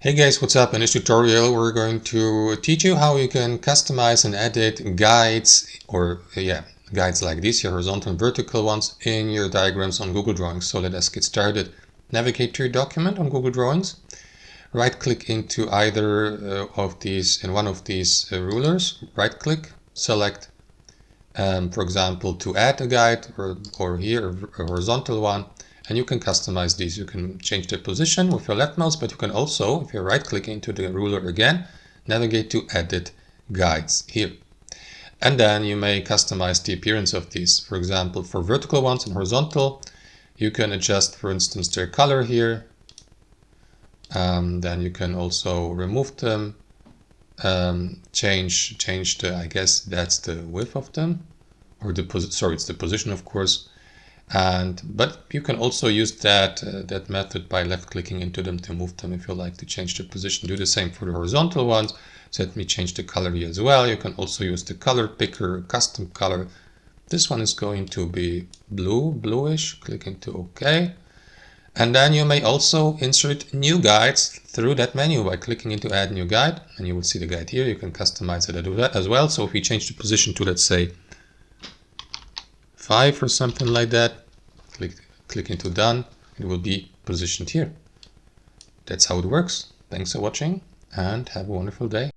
Hey guys, what's up? In this tutorial we're going to teach you how you can customize and edit guides guides like these, your horizontal and vertical ones, in your diagrams on Google Drawings. So let us get started. Navigate to your document on Google Drawings. Right click into either of these, in one of these rulers. Right click, select for example to add a guide or here a horizontal one. And you can customize these. You can change the position with your left mouse, but you can also, if you right click into the ruler again, navigate to edit guides here. And then you may customize the appearance of these. For example, for vertical ones and horizontal, you can adjust, for instance, their color here. Then you can also remove them, change the, I guess that's the width of them, or it's the position, of course. But you can also use that method by left clicking into them to move them if you like to change the position. Do the same for the horizontal ones. So let me change the color here as well. You can also use the color picker, custom color. This one is going to be bluish. Click into OK. And then you may also insert new guides through that menu by clicking into add new guide, and you will see the guide here. You can customize it as well. So if we change the position to, let's say, 5 or something like that, click into done, it will be positioned here. That's how it works. Thanks for watching and have a wonderful day.